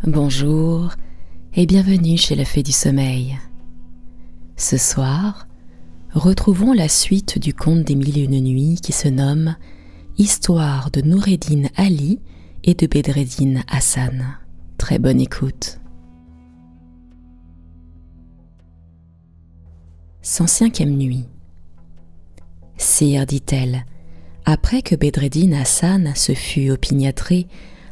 Bonjour et bienvenue chez la Fée du Sommeil. Ce soir, retrouvons la suite du conte des Mille et une nuits qui se nomme Histoire de Noureddin Ali et de Bedreddin Hassan. Très bonne écoute. 105e nuit. Sire, dit-elle, après que Bedreddin Hassan se fut opiniâtré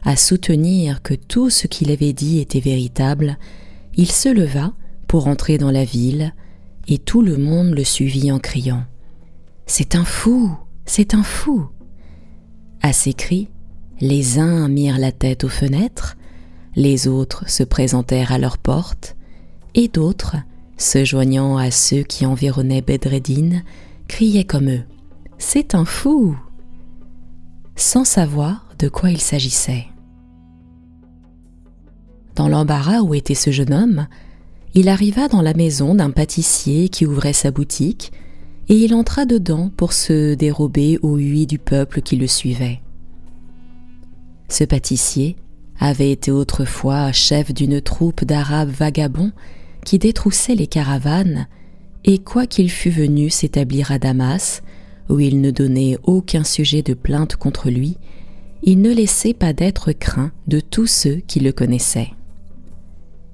à soutenir que tout ce qu'il avait dit était véritable, il se leva pour entrer dans la ville, et tout le monde le suivit en criant « C'est un fou! C'est un fou !» À ces cris, les uns mirent la tête aux fenêtres, les autres se présentèrent à leurs portes, et d'autres, se joignant à ceux qui environnaient Bedreddin, criaient comme eux « C'est un fou !» sans savoir de quoi il s'agissait. Dans l'embarras où était ce jeune homme, il arriva dans la maison d'un pâtissier qui ouvrait sa boutique, et il entra dedans pour se dérober aux huées du peuple qui le suivait. Ce pâtissier avait été autrefois chef d'une troupe d'Arabes vagabonds qui détroussaient les caravanes, et quoiqu'il fût venu s'établir à Damas, où il ne donnait aucun sujet de plainte contre lui, il ne laissait pas d'être craint de tous ceux qui le connaissaient.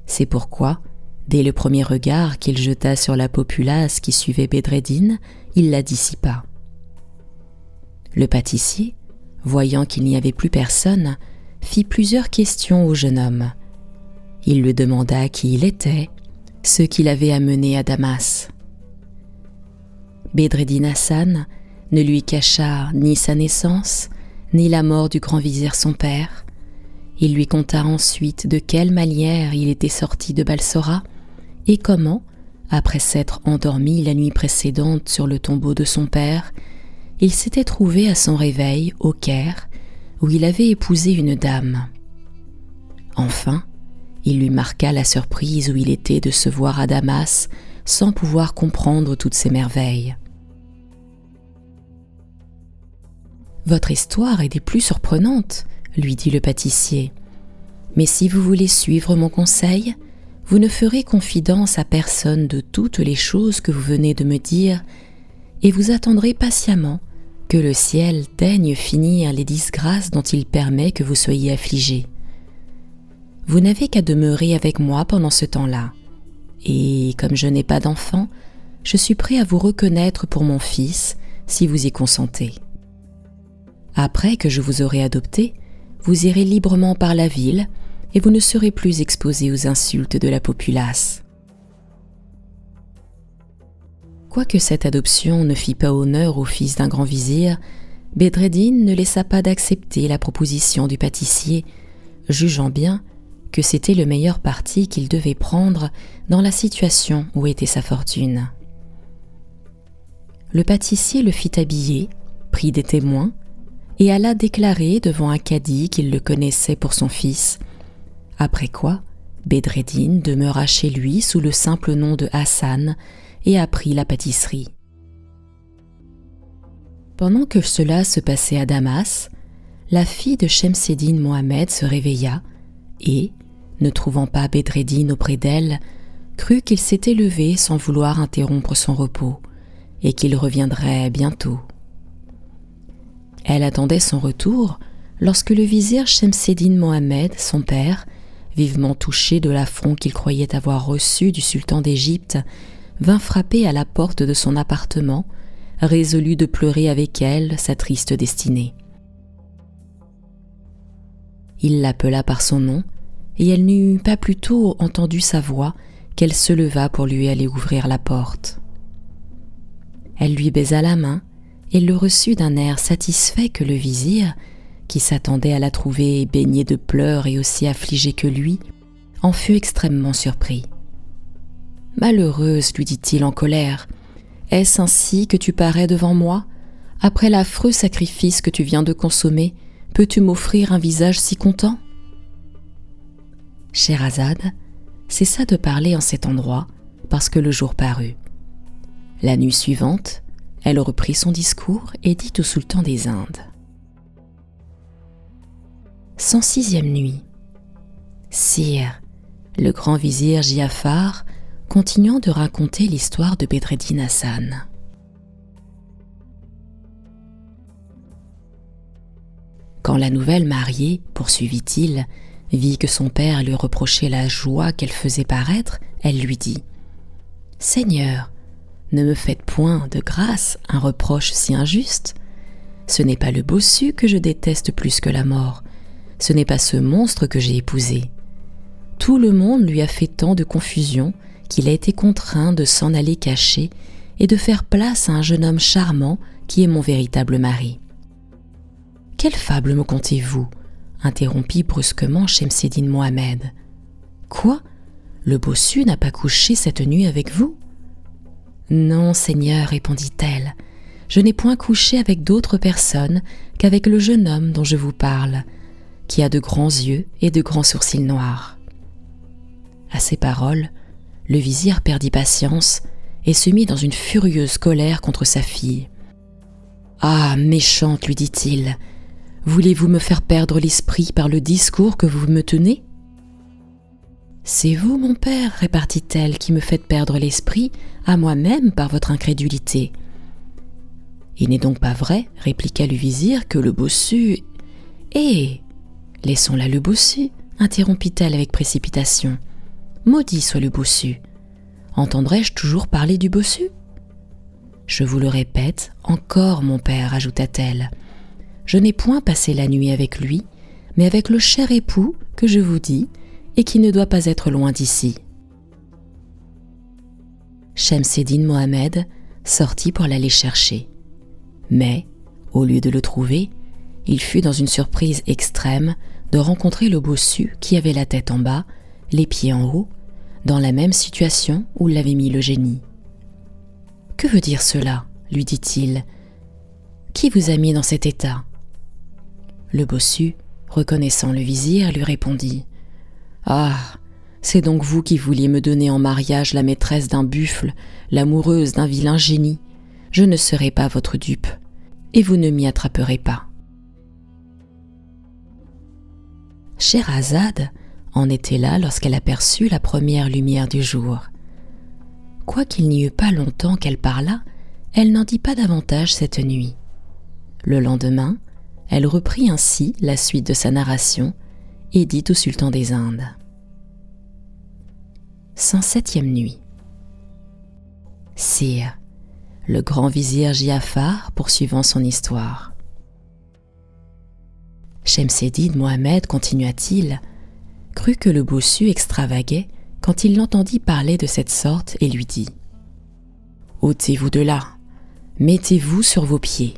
C'est pourquoi, dès le premier regard qu'il jeta sur la populace qui suivait Bedreddin, il la dissipa. Le pâtissier, voyant qu'il n'y avait plus personne, fit plusieurs questions au jeune homme. Il lui demanda qui il était, ce qui l'avait amené à Damas. Bedreddin Hassan ne lui cacha ni sa naissance, ni la mort du grand vizir son père. Il lui conta ensuite de quelle manière il était sorti de Balsora et comment, après s'être endormi la nuit précédente sur le tombeau de son père, il s'était trouvé à son réveil au Caire, où il avait épousé une dame. Enfin, il lui marqua la surprise où il était de se voir à Damas sans pouvoir comprendre toutes ces merveilles. « Votre histoire est des plus surprenantes, » lui dit le pâtissier. « Mais si vous voulez suivre mon conseil, vous ne ferez confidence à personne de toutes les choses que vous venez de me dire, et vous attendrez patiemment que le ciel daigne finir les disgrâces dont il permet que vous soyez affligés. Vous n'avez qu'à demeurer avec moi pendant ce temps-là, et comme je n'ai pas d'enfant, je suis prêt à vous reconnaître pour mon fils si vous y consentez. Après que je vous aurai adopté, vous irez librement par la ville et vous ne serez plus exposé aux insultes de la populace. » Quoique cette adoption ne fît pas honneur au fils d'un grand vizir, Bedreddin ne laissa pas d'accepter la proposition du pâtissier, jugeant bien que c'était le meilleur parti qu'il devait prendre dans la situation où était sa fortune. Le pâtissier le fit habiller, prit des témoins, et alla déclarer devant un cadi qu'il le connaissait pour son fils, après quoi Bedreddin demeura chez lui sous le simple nom de Hassan et apprit la pâtisserie. Pendant que cela se passait à Damas, la fille de Shemseddin Mohammed se réveilla et, ne trouvant pas Bedreddin auprès d'elle, crut qu'il s'était levé sans vouloir interrompre son repos et qu'il reviendrait bientôt. Elle attendait son retour lorsque le vizir Shemseddin Mohammed, son père, vivement touché de l'affront qu'il croyait avoir reçu du sultan d'Égypte, vint frapper à la porte de son appartement, résolu de pleurer avec elle sa triste destinée. Il l'appela par son nom, et elle n'eut pas plus tôt entendu sa voix qu'elle se leva pour lui aller ouvrir la porte. Elle lui baisa la main, et le reçut d'un air satisfait que le vizir, qui s'attendait à la trouver baignée de pleurs et aussi affligée que lui, en fut extrêmement surpris. « Malheureuse, lui dit-il en colère, est-ce ainsi que tu parais devant moi? Après l'affreux sacrifice que tu viens de consommer, peux-tu m'offrir un visage si content ?» Scheherazade cessa de parler en cet endroit parce que le jour parut. La nuit suivante, elle reprit son discours et dit au sultan des Indes. 106e nuit. Sire, le grand vizir Giafar, continuant de raconter l'histoire de Bedreddin Hassan. Quand la nouvelle mariée, poursuivit-il, vit que son père lui reprochait la joie qu'elle faisait paraître, elle lui dit « Seigneur, ne me faites point de grâce un reproche si injuste. Ce n'est pas le bossu que je déteste plus que la mort, ce n'est pas ce monstre que j'ai épousé. Tout le monde lui a fait tant de confusion qu'il a été contraint de s'en aller cacher et de faire place à un jeune homme charmant qui est mon véritable mari. » « Quelle fable me contez-vous » interrompit brusquement Shemseddin Mohammed. « Quoi ? Le bossu n'a pas couché cette nuit avec vous ?»« Non, Seigneur, répondit-elle, je n'ai point couché avec d'autres personnes qu'avec le jeune homme dont je vous parle, qui a de grands yeux et de grands sourcils noirs. » À ces paroles, le vizir perdit patience et se mit dans une furieuse colère contre sa fille. « Ah, méchante, lui dit-il, voulez-vous me faire perdre l'esprit par le discours que vous me tenez ? » « C'est vous, mon père, répartit-elle, qui me faites perdre l'esprit à moi-même par votre incrédulité. »« Il n'est donc pas vrai, répliqua le vizir, que le bossu... »« Eh, laissons là le bossu, interrompit-elle avec précipitation. « Maudit soit le bossu. Entendrai-je toujours parler du bossu ? » « Je vous le répète encore, mon père, ajouta-t-elle. Je n'ai point passé la nuit avec lui, mais avec le cher époux que je vous dis et qui ne doit pas être loin d'ici. » Shemseddin Mohammed sortit pour l'aller chercher. Mais, au lieu de le trouver, il fut dans une surprise extrême de rencontrer le bossu qui avait la tête en bas, les pieds en haut, dans la même situation où l'avait mis le génie. « Que veut dire cela ?» lui dit-il. « Qui vous a mis dans cet état ?» Le bossu, reconnaissant le vizir, lui répondit « Ah, c'est donc vous qui vouliez me donner en mariage la maîtresse d'un buffle, l'amoureuse d'un vilain génie. Je ne serai pas votre dupe, et vous ne m'y attraperez pas. » Scheherazade en était là lorsqu'elle aperçut la première lumière du jour. Quoiqu'il n'y eût pas longtemps qu'elle parlât, elle n'en dit pas davantage cette nuit. Le lendemain, elle reprit ainsi la suite de sa narration et dit au sultan des Indes. 107e nuit. Sire, le grand vizir Giafar poursuivant son histoire. Shemseddin Mohammed, continua-t-il, crut que le bossu extravaguait quand il l'entendit parler de cette sorte et lui dit « Ôtez-vous de là, mettez-vous sur vos pieds. »«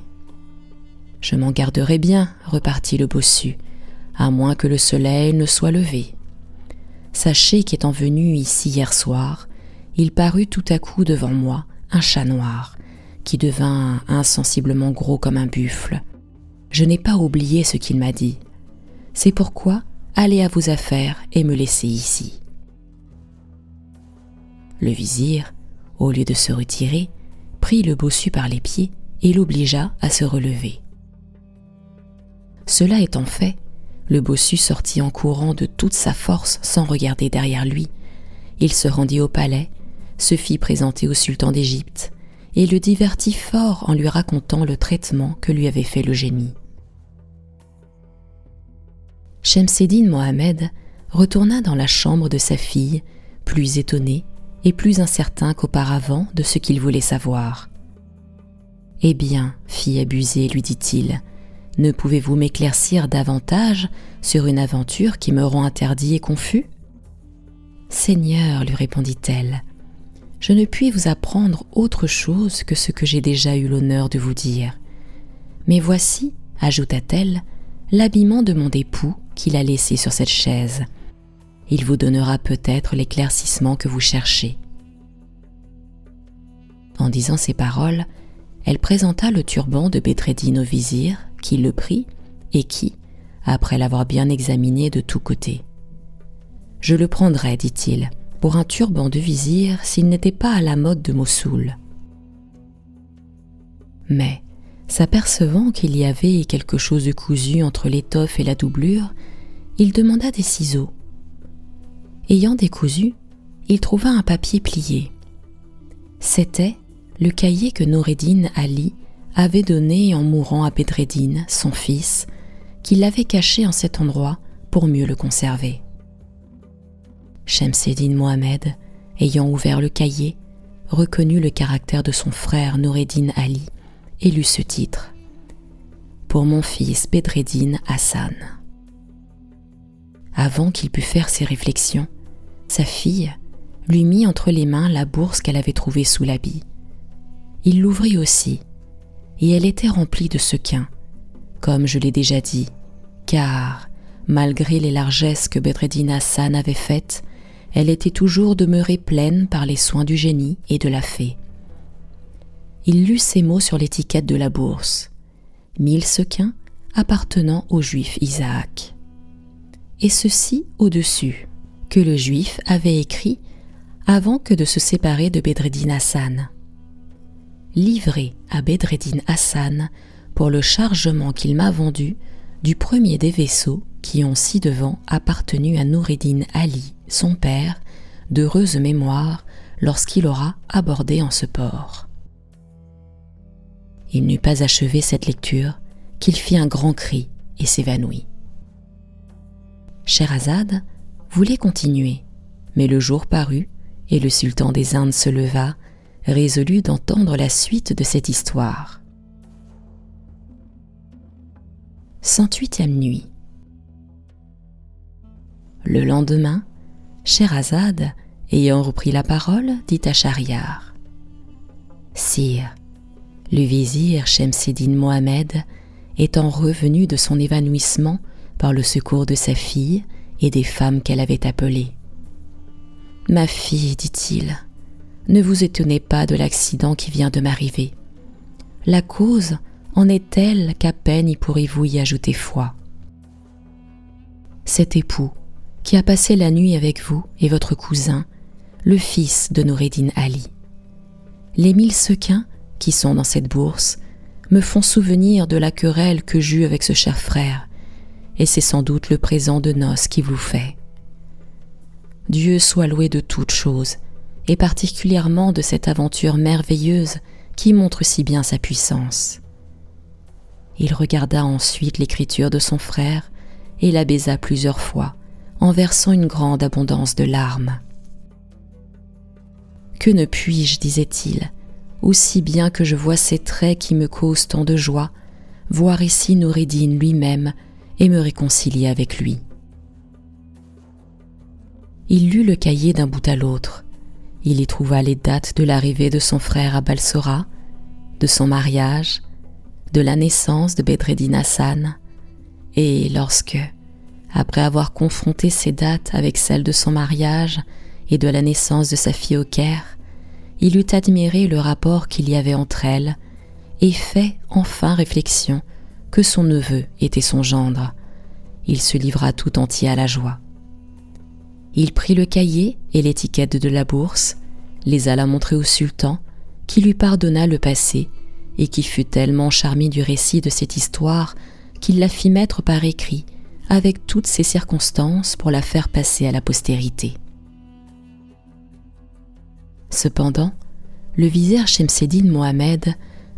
Je m'en garderai bien, repartit le bossu, à moins que le soleil ne soit levé. Sachez qu'étant venu ici hier soir, il parut tout à coup devant moi un chat noir, qui devint insensiblement gros comme un buffle. Je n'ai pas oublié ce qu'il m'a dit. C'est pourquoi allez à vos affaires et me laissez ici. » Le vizir, au lieu de se retirer, prit le bossu par les pieds et l'obligea à se relever. Cela étant fait, le bossu sortit en courant de toute sa force sans regarder derrière lui. Il se rendit au palais, se fit présenter au sultan d'Égypte et le divertit fort en lui racontant le traitement que lui avait fait le génie. Shemseddin Mohammed retourna dans la chambre de sa fille, plus étonné et plus incertain qu'auparavant de ce qu'il voulait savoir. « Eh bien, fille abusée, lui dit-il, ne pouvez-vous m'éclaircir davantage sur une aventure qui me rend interdit et confus ? » « Seigneur, lui répondit-elle, je ne puis vous apprendre autre chose que ce que j'ai déjà eu l'honneur de vous dire. Mais voici, ajouta-t-elle, l'habillement de mon époux qu'il a laissé sur cette chaise. Il vous donnera peut-être l'éclaircissement que vous cherchez. » En disant ces paroles, elle présenta le turban de Bedreddin au vizir, qui le prit et qui, après l'avoir bien examiné de tous côtés, « Je le prendrais, dit-il, pour un turban de vizir s'il n'était pas à la mode de Mossoul. » Mais, s'apercevant qu'il y avait quelque chose de cousu entre l'étoffe et la doublure, il demanda des ciseaux. Ayant décousu, il trouva un papier plié. C'était le cahier que Noureddin Ali avait donné en mourant à Bedreddin, son fils, qui l'avait caché en cet endroit pour mieux le conserver. Shemseddin Mohammed, ayant ouvert le cahier, reconnut le caractère de son frère Noureddin Ali et lut ce titre: Pour mon fils Bedreddin Hassan. Avant qu'il pût faire ses réflexions, sa fille lui mit entre les mains la bourse qu'elle avait trouvée sous l'habit. Il l'ouvrit aussi, et elle était remplie de sequins, comme je l'ai déjà dit, car, malgré les largesses que Bedreddin Hassan avait faites, elle était toujours demeurée pleine par les soins du génie et de la fée. Il lut ces mots sur l'étiquette de la bourse: 1000 sequins appartenant au juif Isaac. Et ceci au-dessus, que le juif avait écrit avant que de se séparer de Bedreddin Hassan. Livré à Bedreddin Hassan pour le chargement qu'il m'a vendu du premier des vaisseaux qui ont ci-devant appartenu à Noureddin Ali, son père, d'heureuse mémoire lorsqu'il aura abordé en ce port. Il n'eut pas achevé cette lecture qu'il fit un grand cri et s'évanouit. Scheherazade voulait continuer, mais le jour parut et le sultan des Indes se leva, résolu d'entendre la suite de cette histoire. 108e nuit. Le lendemain, Scheherazade, ayant repris la parole, dit à Schahriar: Sire, le vizir Shemseddin Mohammed, étant revenu de son évanouissement par le secours de sa fille et des femmes qu'elle avait appelées. « Ma fille, dit-il, ne vous étonnez pas de l'accident qui vient de m'arriver. La cause en est telle qu'à peine y pourrez-vous y ajouter foi. Cet époux, qui a passé la nuit avec vous et votre cousin, le fils de Noureddin Ali. Les 1000 sequins qui sont dans cette bourse me font souvenir de la querelle que j'eus avec ce cher frère, et c'est sans doute le présent de noces qui vous fait. Dieu soit loué de toutes choses, et particulièrement de cette aventure merveilleuse qui montre si bien sa puissance. Il regarda ensuite l'écriture de son frère et la baisa plusieurs fois, en versant une grande abondance de larmes. « Que ne puis-je, disait-il, aussi bien que je vois ces traits qui me causent tant de joie, voir ici Noureddin lui-même et me réconcilier avec lui. » Il lut le cahier d'un bout à l'autre. Il y trouva les dates de l'arrivée de son frère à Balsora, de son mariage, de la naissance de Bedreddin Hassan, et lorsque, après avoir confronté ces dates avec celles de son mariage et de la naissance de sa fille au Caire, il eut admiré le rapport qu'il y avait entre elles et fait enfin réflexion que son neveu était son gendre. Il se livra tout entier à la joie. Il prit le cahier et l'étiquette de la bourse, les alla montrer au sultan, qui lui pardonna le passé et qui fut tellement charmé du récit de cette histoire qu'il la fit mettre par écrit avec toutes ces circonstances pour la faire passer à la postérité. Cependant, le vizir Shemseddin Mohammed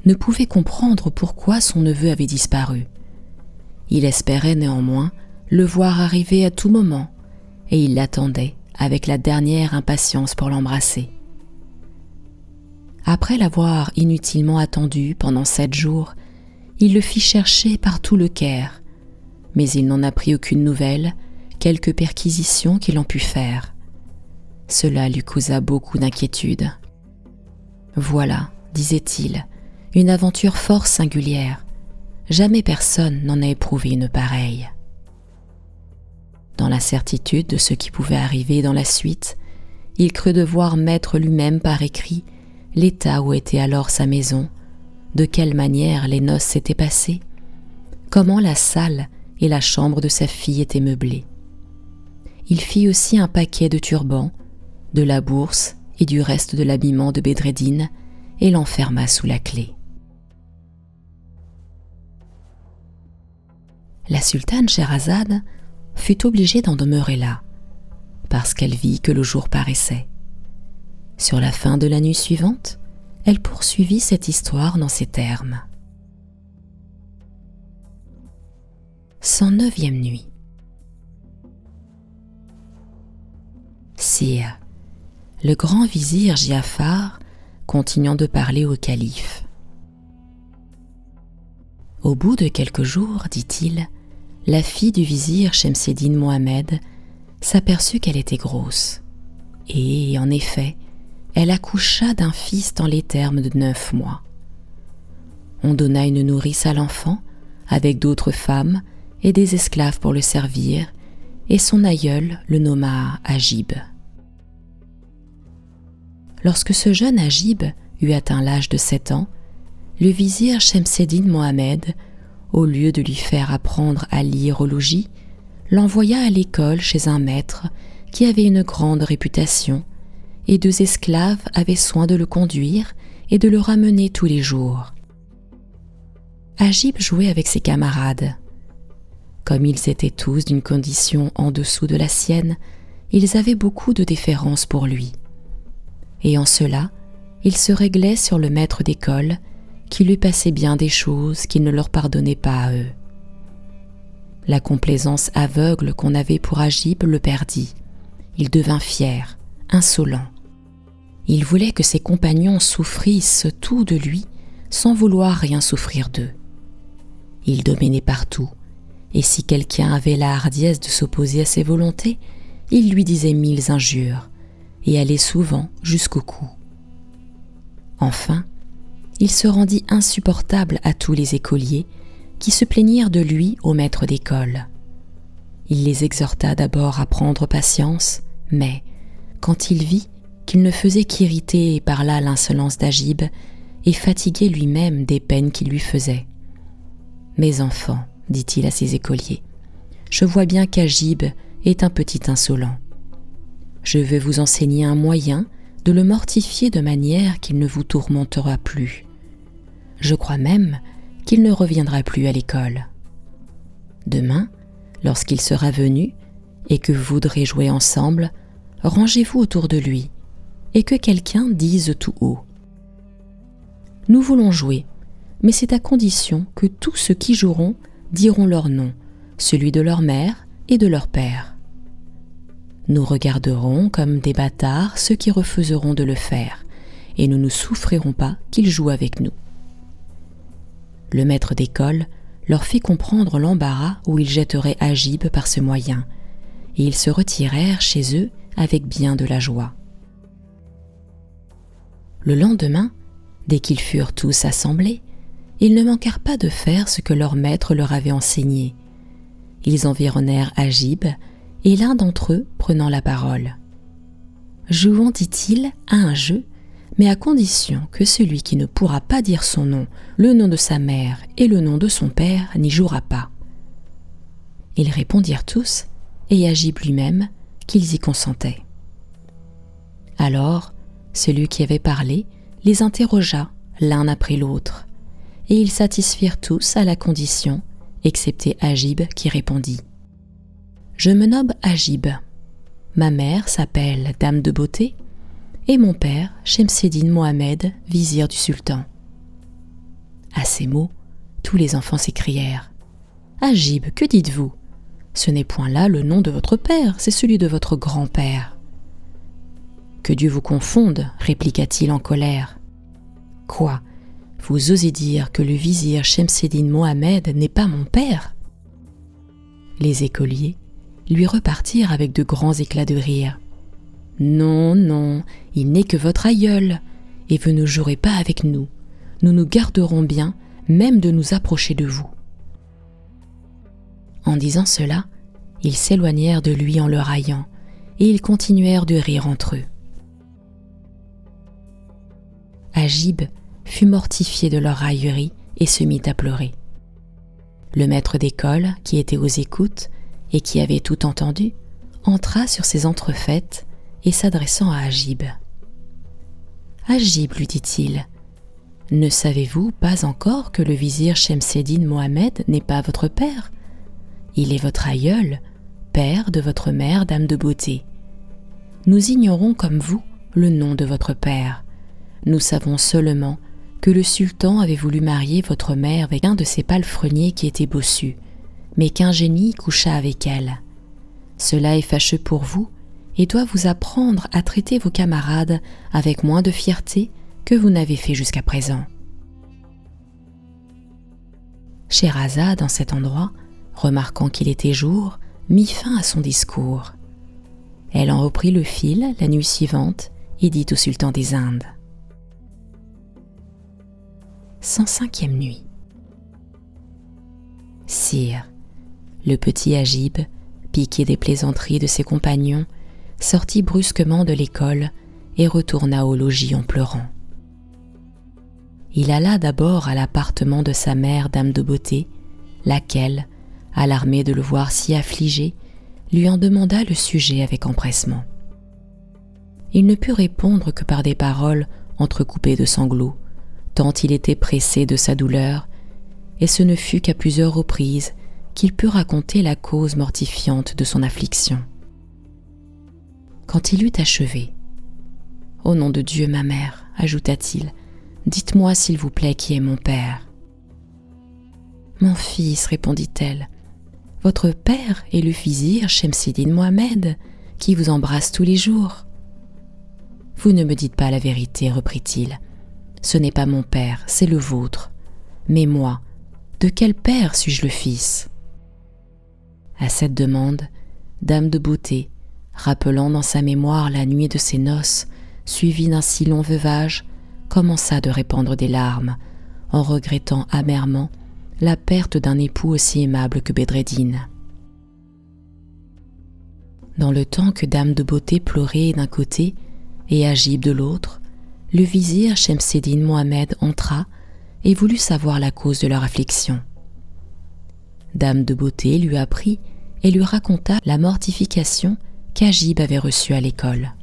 ne pouvait comprendre pourquoi son neveu avait disparu. Il espérait néanmoins le voir arriver à tout moment, et il l'attendait avec la dernière impatience pour l'embrasser. Après l'avoir inutilement attendu pendant 7 jours, il le fit chercher par tout le Caire, mais il n'en apprit aucune nouvelle, quelque perquisition qu'il en pût faire. Cela lui causa beaucoup d'inquiétude. « Voilà, disait-il, une aventure fort singulière. Jamais personne n'en a éprouvé une pareille. » Dans l'incertitude de ce qui pouvait arriver dans la suite, il crut devoir mettre lui-même par écrit l'état où était alors sa maison, de quelle manière les noces s'étaient passées, comment la salle et la chambre de sa fille étaient meublées. Il fit aussi un paquet de turbans, de la bourse et du reste de l'habillement de Bedreddin et l'enferma sous la clé. La sultane Scheherazade fut obligée d'en demeurer là, parce qu'elle vit que le jour paraissait. Sur la fin de la nuit suivante, elle poursuivit cette histoire dans ces termes. 109e nuit. Sire, le grand vizir Giafar continuant de parler au calife. Au bout de quelques jours, dit-il, la fille du vizir Shemseddin Mohammed s'aperçut qu'elle était grosse. Et, en effet, elle accoucha d'un fils dans les termes de 9 mois. On donna une nourrice à l'enfant, avec d'autres femmes et des esclaves pour le servir, et son aïeul le nomma Agib. Lorsque ce jeune Agib eut atteint l'âge de 7 ans, le vizir Shemseddin Mohammed, au lieu de lui faire apprendre à lire au logis, l'envoya à l'école chez un maître qui avait une grande réputation, et 2 esclaves avaient soin de le conduire et de le ramener tous les jours. Agib jouait avec ses camarades. Comme ils étaient tous d'une condition en dessous de la sienne, ils avaient beaucoup de déférence pour lui. Et en cela, ils se réglaient sur le maître d'école, qui lui passait bien des choses qu'il ne leur pardonnait pas à eux. La complaisance aveugle qu'on avait pour Agib le perdit. Il devint fier, insolent. Il voulait que ses compagnons souffrissent tout de lui, sans vouloir rien souffrir d'eux. Il dominait partout, et si quelqu'un avait la hardiesse de s'opposer à ses volontés, il lui disait 1000 injures, et allait souvent jusqu'au cou. Enfin, il se rendit insupportable à tous les écoliers qui se plaignirent de lui au maître d'école. Il les exhorta d'abord à prendre patience, mais, quand il vit qu'il ne faisait qu'irriter par là l'insolence d'Agib et fatiguer lui-même des peines qu'il lui faisait. « Mes enfants, dit-il à ses écoliers, je vois bien qu'Agib est un petit insolent. Je vais vous enseigner un moyen de le mortifier de manière qu'il ne vous tourmentera plus. Je crois même qu'il ne reviendra plus à l'école. Demain, lorsqu'il sera venu et que vous voudrez jouer ensemble, rangez-vous autour de lui et que quelqu'un dise tout haut. Nous voulons jouer, mais c'est à condition que tous ceux qui joueront diront leur nom, celui de leur mère et de leur père. Nous regarderons comme des bâtards ceux qui refuseront de le faire, et nous ne souffrirons pas qu'ils jouent avec nous. » Le maître d'école leur fit comprendre l'embarras où ils jetteraient Agib par ce moyen, et ils se retirèrent chez eux avec bien de la joie. Le lendemain, dès qu'ils furent tous assemblés, ils ne manquèrent pas de faire ce que leur maître leur avait enseigné. Ils environnèrent Agib, et l'un d'entre eux prenant la parole. « Jouons, dit-il, à un jeu, mais à condition que celui qui ne pourra pas dire son nom, le nom de sa mère et le nom de son père n'y jouera pas. » Ils répondirent tous, et Agib lui-même, qu'ils y consentaient. Alors, celui qui avait parlé les interrogea l'un après l'autre, et ils satisfirent tous à la condition, excepté Agib qui répondit. « Je me nomme Agib. Ma mère s'appelle Dame de Beauté, et mon père, Shemseddin Mohammed, vizir du sultan. » À ces mots, tous les enfants s'écrièrent. « Agib, que dites-vous ? Ce n'est point là le nom de votre père, c'est celui de votre grand-père. »« Que Dieu vous confonde, répliqua-t-il en colère. « Quoi ? Vous osez dire que le vizir Shemseddin Mohammed n'est pas mon père ?» Les écoliers lui repartirent avec de grands éclats de rire. « Non, non, il n'est que votre aïeul, et vous ne jouerez pas avec nous. Nous nous garderons bien, même de nous approcher de vous. » En disant cela, ils s'éloignèrent de lui en le raillant, et ils continuèrent de rire entre eux. Agib fut mortifié de leur raillerie et se mit à pleurer. Le maître d'école, qui était aux écoutes et qui avait tout entendu, entra sur ces entrefaites et s'adressant à Agib. « Agib, lui dit-il, ne savez-vous pas encore que le vizir Shemseddin Mohammed n'est pas votre père ? Il est votre aïeul, père de votre mère, Dame de Beauté. Nous ignorons comme vous le nom de votre père. Nous savons seulement que le sultan avait voulu marier votre mère avec un de ses palefreniers qui était bossu, mais qu'un génie coucha avec elle. Cela est fâcheux pour vous et doit vous apprendre à traiter vos camarades avec moins de fierté que vous n'avez fait jusqu'à présent. » Scheherazade, en cet endroit, remarquant qu'il était jour, mit fin à son discours. Elle en reprit le fil la nuit suivante et dit au sultan des Indes. 105e nuit. Sire, le petit Agib, piqué des plaisanteries de ses compagnons, sortit brusquement de l'école et retourna au logis en pleurant. Il alla d'abord à l'appartement de sa mère, dame de beauté, laquelle, alarmée de le voir si affligé, lui en demanda le sujet avec empressement. Il ne put répondre que par des paroles entrecoupées de sanglots, tant il était pressé de sa douleur, et ce ne fut qu'à plusieurs reprises qu'il put raconter la cause mortifiante de son affliction. Quand il eut achevé, « Au nom de Dieu, ma mère, ajouta-t-il, dites-moi s'il vous plaît qui est mon père. »« Mon fils, répondit-elle, votre père est le vizir Shemseddin Mohammed, qui vous embrasse tous les jours. »« Vous ne me dites pas la vérité, reprit-il. Ce n'est pas mon père, c'est le vôtre. Mais moi, de quel père suis-je le fils ?» À cette demande, dame de beauté, rappelant dans sa mémoire la nuit de ses noces, suivie d'un si long veuvage, commença de répandre des larmes, en regrettant amèrement la perte d'un époux aussi aimable que Bedreddin. Dans le temps que dame de beauté pleurait d'un côté et Agib de l'autre, le vizir Shemseddin Mohammed entra et voulut savoir la cause de leur affliction. Dame de beauté lui apprit et lui raconta la mortification qu'Agib avait reçue à l'école.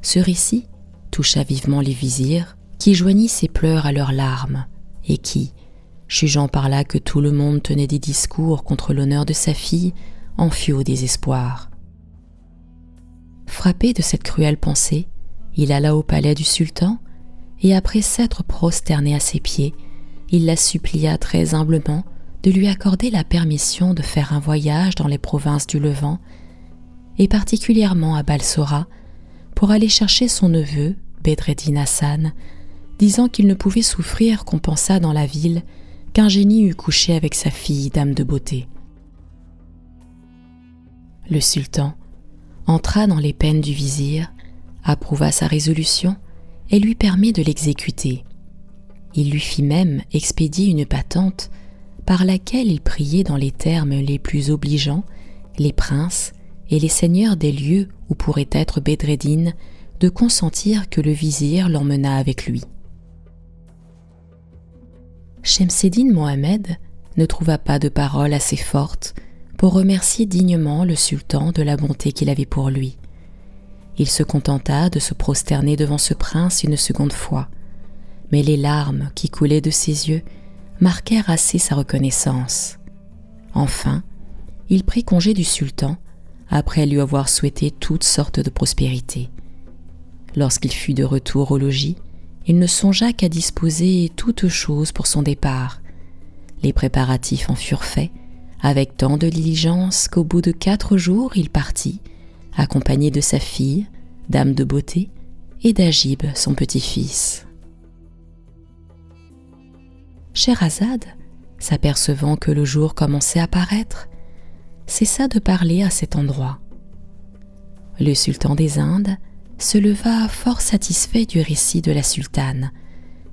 Ce récit toucha vivement les vizirs, qui joignit ses pleurs à leurs larmes, et qui, jugeant par là que tout le monde tenait des discours contre l'honneur de sa fille, en fut au désespoir. Frappé de cette cruelle pensée, il alla au palais du sultan, et après s'être prosterné à ses pieds, il la supplia très humblement de lui accorder la permission de faire un voyage dans les provinces du Levant, et particulièrement à Balsora, pour aller chercher son neveu, Bedreddin Hassan, disant qu'il ne pouvait souffrir qu'on pensât dans la ville qu'un génie eût couché avec sa fille, dame de beauté. Le sultan entra dans les peines du vizir, approuva sa résolution et lui permit de l'exécuter. Il lui fit même expédier une patente par laquelle il priait dans les termes les plus obligeants les princes et les seigneurs des lieux où pourrait être Bedreddin de consentir que le vizir l'emmenât avec lui. Shemseddin Mohammed ne trouva pas de paroles assez fortes pour remercier dignement le sultan de la bonté qu'il avait pour lui. Il se contenta de se prosterner devant ce prince une seconde fois, mais les larmes qui coulaient de ses yeux marquèrent assez sa reconnaissance. Enfin, il prit congé du sultan après lui avoir souhaité toutes sortes de prospérités. Lorsqu'il fut de retour au logis, il ne songea qu'à disposer toutes choses pour son départ. Les préparatifs en furent faits, avec tant de diligence qu'au bout de 4 jours il partit, accompagné de sa fille, dame de beauté, et d'Agib, son petit-fils. Scheherazade, s'apercevant que le jour commençait à paraître, cessa de parler à cet endroit. Le sultan des Indes se leva fort satisfait du récit de la sultane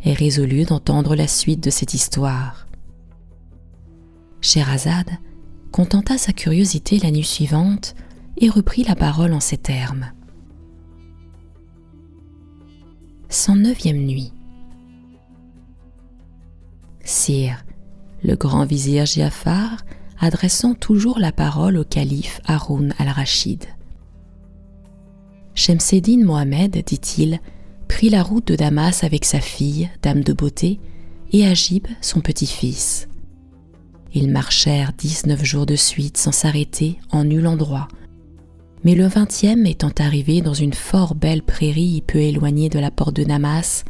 et résolut d'entendre la suite de cette histoire. Scheherazade contenta sa curiosité la nuit suivante et reprit la parole en ces termes. 109e nuit. Sire, le grand vizir Giafar adressant toujours la parole au calife Haroun al-Rachid. Shemseddin Mohammed, dit-il, prit la route de Damas avec sa fille, dame de beauté, et Agib, son petit-fils. Ils marchèrent 19 jours de suite sans s'arrêter en nul endroit, Mais le 20e étant arrivé dans une fort belle prairie peu éloignée de la porte de Damas,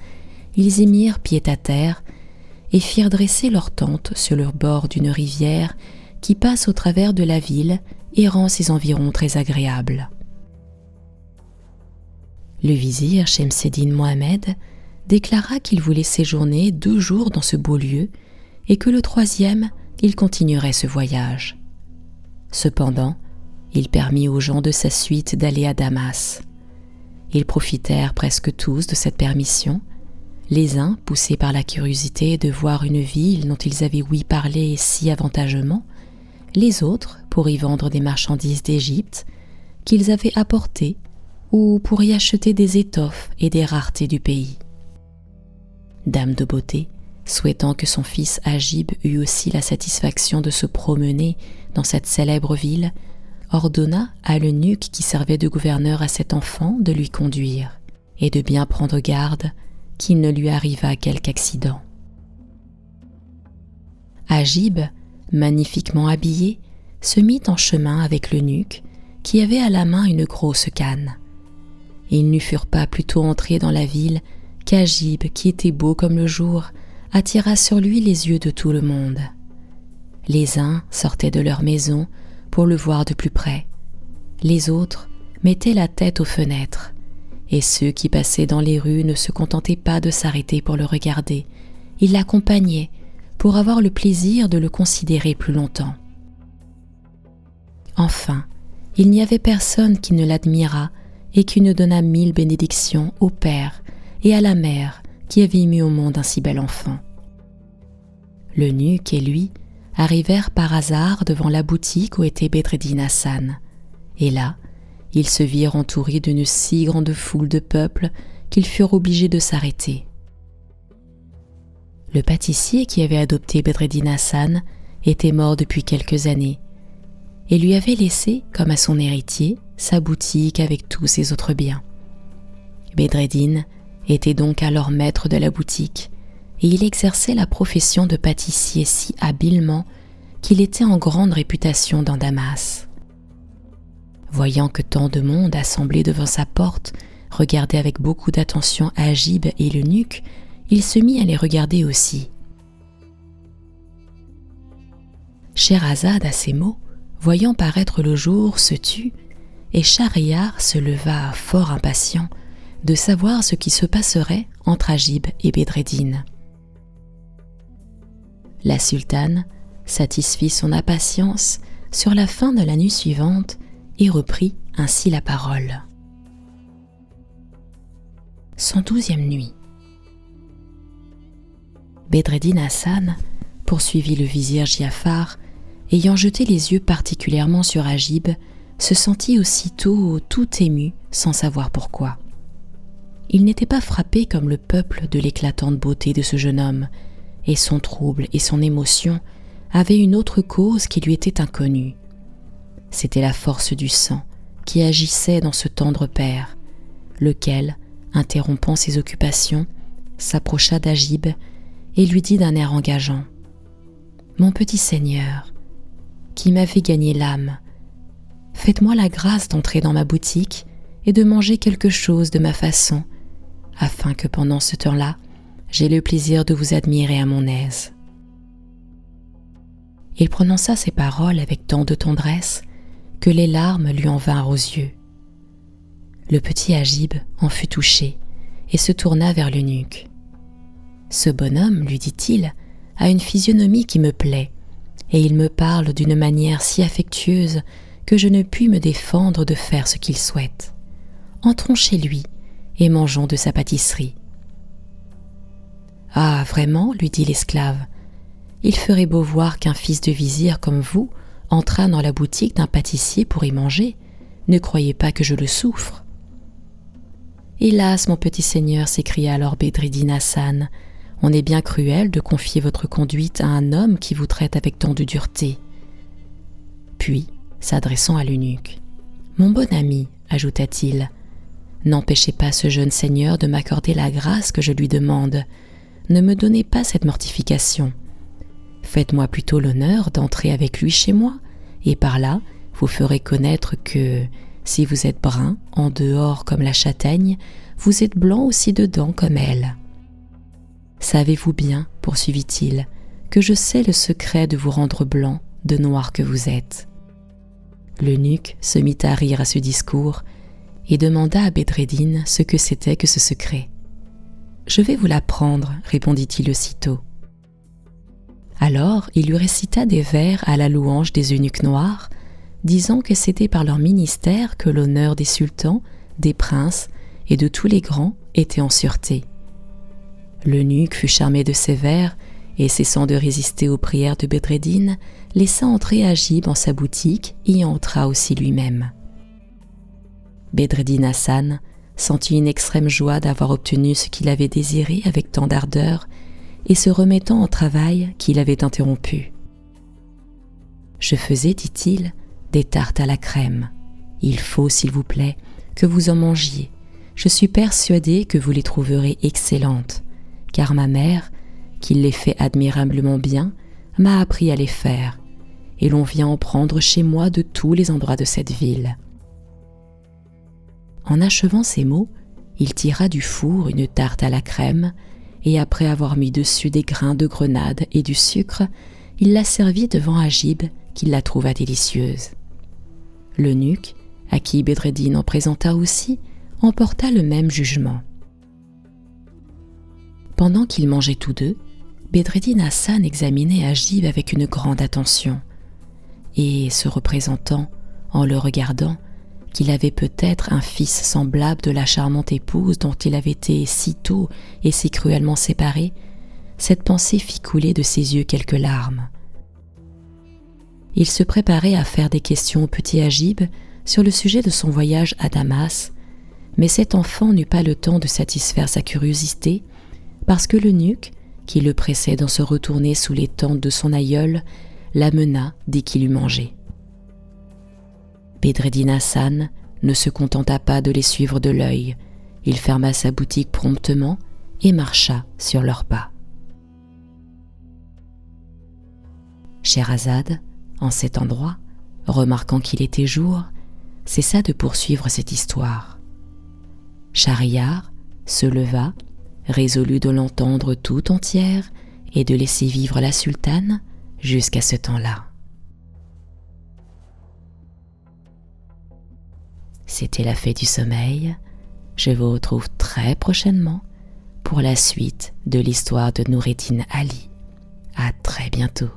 ils y mirent pied à terre et firent dresser leur tente sur le bord d'une rivière qui passe au travers de la ville et rend ses environs très agréables. Le vizir Shemseddin Mohammed déclara qu'il voulait séjourner 2 jours dans ce beau lieu et que le 3e, il continuerait ce voyage. Cependant, il permit aux gens de sa suite d'aller à Damas. Ils profitèrent presque tous de cette permission, les uns poussés par la curiosité de voir une ville dont ils avaient ouï parler si avantageusement, les autres pour y vendre des marchandises d'Égypte qu'ils avaient apportées ou pour y acheter des étoffes et des raretés du pays. Dame de Beauté, souhaitant que son fils Agib eût aussi la satisfaction de se promener dans cette célèbre ville, ordonna à l'eunuque qui servait de gouverneur à cet enfant de lui conduire et de bien prendre garde qu'il ne lui arrivât quelque accident. Agib, magnifiquement habillé, se mit en chemin avec l'eunuque qui avait à la main une grosse canne. Ils ne furent pas plutôt entrés dans la ville qu'Agib, qui était beau comme le jour, attira sur lui les yeux de tout le monde. Les uns sortaient de leur maison pour le voir de plus près. Les autres mettaient la tête aux fenêtres, et ceux qui passaient dans les rues ne se contentaient pas de s'arrêter pour le regarder. Ils l'accompagnaient pour avoir le plaisir de le considérer plus longtemps. Enfin, il n'y avait personne qui ne l'admirât et qui ne donnât 1000 bénédictions au père et à la mère qui avaient mis au monde un si bel enfant. L'eunuque et lui arrivèrent par hasard devant la boutique où était Bedreddin Hassan, et là, ils se virent entourés d'une si grande foule de peuple qu'ils furent obligés de s'arrêter. Le pâtissier qui avait adopté Bedreddin Hassan était mort depuis quelques années et lui avait laissé, comme à son héritier, sa boutique avec tous ses autres biens. Bedreddin était donc alors maître de la boutique et il exerçait la profession de pâtissier si habilement qu'il était en grande réputation dans Damas. Voyant que tant de monde assemblé devant sa porte regardait avec beaucoup d'attention Agib et l'eunuque, il se mit à les regarder aussi. Scheherazade, à ces mots, voyant paraître le jour, se tut, et Schahriar se leva fort impatient de savoir ce qui se passerait entre Agib et Bedreddin. La sultane satisfit son impatience sur la fin de la nuit suivante et reprit ainsi la parole. 112e nuit. Bedreddin Hassan, poursuivit le vizir Giafar, ayant jeté les yeux particulièrement sur Agib, se sentit aussitôt tout ému sans savoir pourquoi. Il n'était pas frappé comme le peuple de l'éclatante beauté de ce jeune homme, et son trouble et son émotion avaient une autre cause qui lui était inconnue. C'était la force du sang qui agissait dans ce tendre père, lequel, interrompant ses occupations, s'approcha d'Agib et lui dit d'un air engageant : « Mon petit seigneur, qui m'avez gagné l'âme, faites-moi la grâce d'entrer dans ma boutique et de manger quelque chose de ma façon, afin que pendant ce temps-là, j'aie le plaisir de vous admirer à mon aise. » Il prononça ces paroles avec tant de tendresse que les larmes lui en vinrent aux yeux. Le petit Agib en fut touché et se tourna vers l'eunuque. « Ce bonhomme, lui dit-il, a une physionomie qui me plaît, et il me parle d'une manière si affectueuse que je ne puis me défendre de faire ce qu'il souhaite. Entrons chez lui et mangeons de sa pâtisserie. »« Ah, vraiment, lui dit l'esclave, il ferait beau voir qu'un fils de vizir comme vous entrât dans la boutique d'un pâtissier pour y manger. Ne croyez pas que je le souffre. » « Hélas, mon petit seigneur, s'écria alors Bedreddin Hassan, on est bien cruel de confier votre conduite à un homme qui vous traite avec tant de dureté. » Puis, s'adressant à l'eunuque, « Mon bon ami, ajouta-t-il, n'empêchez pas ce jeune seigneur de m'accorder la grâce que je lui demande. Ne me donnez pas cette mortification. Faites-moi plutôt l'honneur d'entrer avec lui chez moi, et par là, vous ferez connaître que, Si vous êtes brun en dehors comme la châtaigne, vous êtes blanc aussi dedans comme elle. Savez-vous bien, poursuivit-il, que je sais le secret de vous rendre blanc, de noir que vous êtes. L'eunuque se mit à rire à ce discours et demanda à Bedreddin ce que c'était que ce secret. « Je vais vous l'apprendre, répondit-il aussitôt. Alors il lui récita des vers à la louange des eunuques noirs, disant que c'était par leur ministère que l'honneur des sultans, des princes et de tous les grands était en sûreté. L'eunuque fut charmé de ces vers et, cessant de résister aux prières de Bedreddin, laissa entrer Agib en sa boutique et y entra aussi lui-même. Bedreddin Hassan sentit une extrême joie d'avoir obtenu ce qu'il avait désiré avec tant d'ardeur et se remettant au travail qu'il avait interrompu. « Je faisais, dit-il, des tartes à la crème. Il faut, s'il vous plaît, que vous en mangiez. Je suis persuadé que vous les trouverez excellentes, car ma mère, qui les fait admirablement bien, m'a appris à les faire, et l'on vient en prendre chez moi de tous les endroits de cette ville. » En achevant ces mots, il tira du four une tarte à la crème, et après avoir mis dessus des grains de grenade et du sucre, il la servit devant Agib, qui la trouva délicieuse. L'eunuque, à qui Bedreddin en présenta aussi, emporta le même jugement. Pendant qu'ils mangeaient tous deux, Bedreddin Hassan examinait Agib avec une grande attention, et se représentant, en le regardant, qu'il avait peut-être un fils semblable de la charmante épouse dont il avait été si tôt et si cruellement séparé, cette pensée fit couler de ses yeux quelques larmes. Il se préparait à faire des questions au petit Agib sur le sujet de son voyage à Damas, mais cet enfant n'eut pas le temps de satisfaire sa curiosité, parce que l'eunuque, qui le pressait d'en se retourner sous les tentes de son aïeul, l'amena dès qu'il eut mangé. Bedreddin Hassan ne se contenta pas de les suivre de l'œil, il ferma sa boutique promptement et marcha sur leurs pas. Scheherazade, en cet endroit, remarquant qu'il était jour, cessa de poursuivre cette histoire. Schahriar se leva, résolu de l'entendre tout entière et de laisser vivre la sultane jusqu'à ce temps-là. C'était la Fée du Sommeil. Je vous retrouve très prochainement pour la suite de l'histoire de Noureddin Ali. À très bientôt.